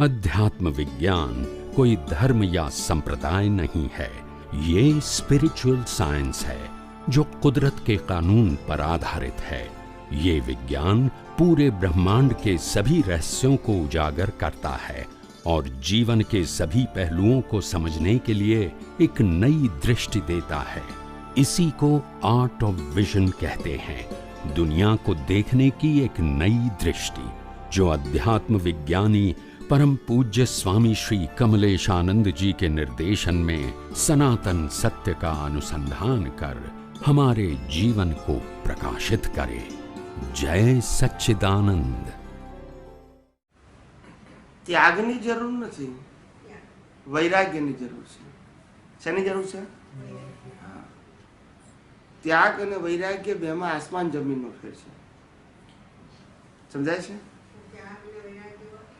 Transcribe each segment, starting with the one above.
अध्यात्म विज्ञान कोई धर्म या संप्रदाय नहीं है, ये स्पिरिचुअल साइंस है जो कुदरत के कानून पर आधारित है। ये विज्ञान पूरे ब्रह्मांड के सभी रहस्यों को उजागर करता है और जीवन के सभी पहलुओं को समझने के लिए एक नई दृष्टि देता है। इसी को आर्ट ऑफ विजन कहते हैं, दुनिया को देखने की एक नई दृष्टि, जो अध्यात्म विज्ञानी परम पूज्य स्वामी श्री कमलेशानंद जी के निर्देशन में सनातन सत्य का अनुसंधान कर हमारे जीवन को प्रकाशित करे। जय सच्चिदानंद। त्यागनी जरूर नहीं, वैराग्यनी जरूर है। શેની જરૂર છે? ત્યાગ અને વૈરાગ્ય બેમાં આસમાન જમીનનો ફેર છે, સમજાય છે?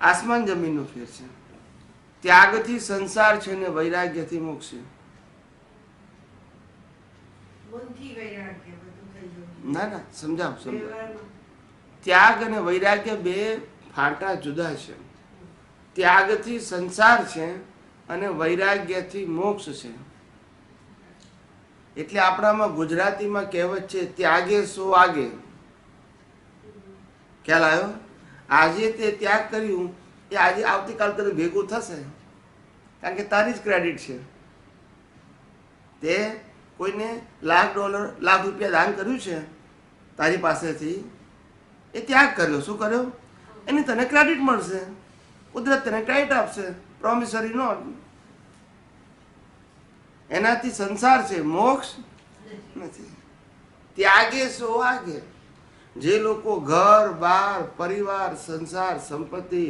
આસમાન જમીનનો ફેર છે। ત્યાગથી સંસાર છે ને વૈરાગ્યથી મોક્ષ છે। ના ના, સમજાવ સમજાવ। ત્યાગ અને વૈરાગ્ય બે ફાંટા જુદા છે। ત્યાગથી સંસાર છે અને વૈરાગ્યથી મોક્ષ છે। એટલે આપણામાં ગુજરાતીમાં કહેવત છે, ત્યાગે સો આગે। ખ્યાલ આવ્યો? આજે તે ત્યાગ કર્યું એ આજે આવતીકાલ તને ભેગું થશે, કારણ કે તારી જ ક્રેડિટ છે। તે કોઈને $1,00,000 લાખ રૂપિયા દાન કર્યું છે તારી પાસેથી, એ ત્યાગ કર્યો। શું કર્યો? એની તને ક્રેડિટ મળશે, કુદરત તને ક્રેડિટ આપશે, પ્રોમિસરી નોટ। એનાથી સંસાર છે, મોક્ષ નથી। ત્યાગે સો આગે। જે લોકો ઘર બાર પરિવાર સંસાર સંપત્તિ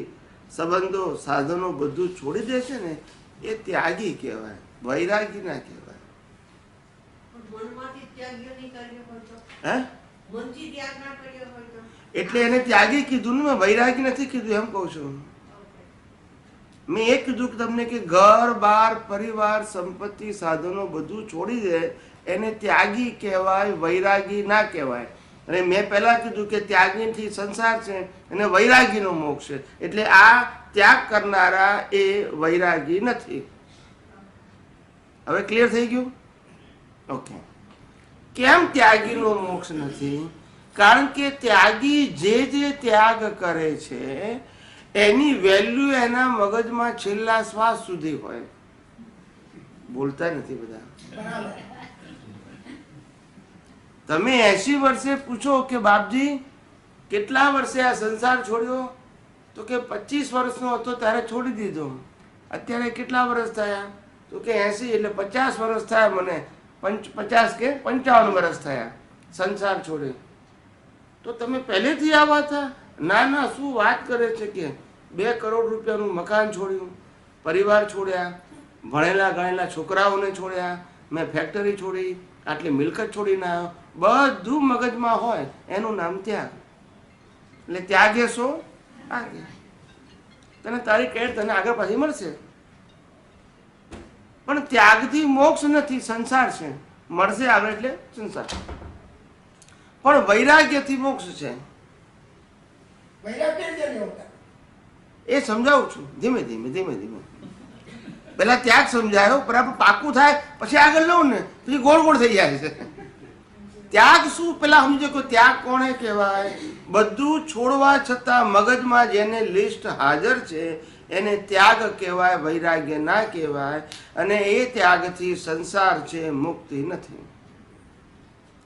સંબંધો સાધનો બધું છોડી દે છે ને, એ ત્યાગી કહેવાય, વૈરાગી ના કહેવાય। એટલે એને ત્યાગી કીધું ને, મેં વૈરાગી નથી કીધું, એમ કહું છું। મેં એ કીધું કે તમને કે ઘર બાર પરિવાર સંપત્તિ સાધનો બધું છોડી દે એને ત્યાગી કહેવાય, વૈરાગી ના કહેવાય। અને મેં પહેલા કીધું કે ત્યાગીથી સંસાર છે અને વૈરાગીનો મોક્ષ છે। એટલે આ ત્યાગ કરનારા એ વૈરાગી નથી। હવે ક્લિયર થઈ ગયું? ઓકે। કેમ ત્યાગીનો મોક્ષ નથી? કારણ કે ત્યાગી જે ત્યાગ કરે છે એની વેલ્યુ એના મગજમાં છેલ્લા શ્વાસ સુધી હોય। બોલતા નથી બધા। તમે 80 વર્ષે પૂછો કે બાપજી કેટલા વર્ષે આ સંસાર છોડ્યો, તો કે 25 વર્ષનો હતો ત્યારે છોડી દીધો। અત્યારે કેટલા વર્ષ થયા? તો કે 80, એટલે 50 વર્ષ થયા મને, 50 કે 55 વર્ષ થયા સંસાર છોડે। તો તમે પહેલેથી આવા હતા? ના ના, શું વાત કરે છે કે 2 કરોડ રૂપિયાનું મકાન છોડ્યું, પરિવાર છોડ્યા, ભણેલા ગણેલા છોકરાઓને છોડ્યા, મેં ફેક્ટરી છોડી, આટલી મિલકત છોડીને આવ્યો, બધું મગજમાં હોય, એનું નામ ત્યાગ। એટલે ત્યાગે સો આગે। તને તારી ક્રેડિટ તને આગળ પાછી મળશે, પણ ત્યાગથી મોક્ષ નથી, સંસાર છે, મળશે આગળ એટલે સંસાર। પણ વૈરાગ્યથી મોક્ષ છે। એ સમજાવું છું ધીમે ધીમે ધીમે ધીમે। પેલા ત્યાગ સમજાયો, બરાબર પાકું થાય પછી આગળ લઉં ને, પછી ગોળ ગોળ થઈ જાય છે। ત્યાગ શું પેલા સમજો કે ત્યાગ કોને કહેવાય? બધું છોડવા છતાં મગજમાં જેને લિસ્ટ હાજર છે એને ત્યાગ કહેવાય, વૈરાગ્ય ના કહેવાય। અને એ ત્યાગથી સંસાર છે, મુક્તિ નથી।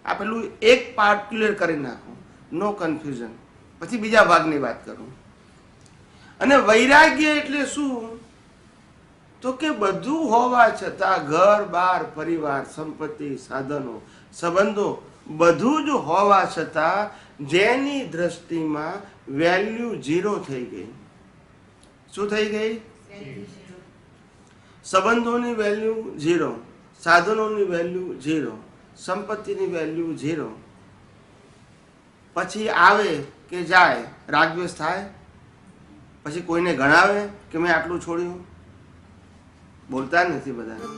આ પેલું એક પાર્ટ ક્લિયર કરી નાખો, નો કન્ફ્યુઝન, પછી બીજા ભાગની વાત કરું। અને વૈરાગ્ય એટલે શું? તો કે બધું હોવા છતાં, ઘર બાર પરિવાર સંપત્તિ સાધનો સંબંધો બધું જ હોવા છતાં જેની દ્રષ્ટિમાં વેલ્યુ 0 થઈ ગઈ। શું થઈ ગઈ? સંબંધોની વેલ્યુ 0, સાધનોની વેલ્યુ 0, સંપત્તિની વેલ્યુ 0। પછી આવે કે જાય, રાગદ્વેષ થાય, પછી કોઈને ગણાવે કે મેં આટલું છોડ્યું। બોલતા નથી બધા।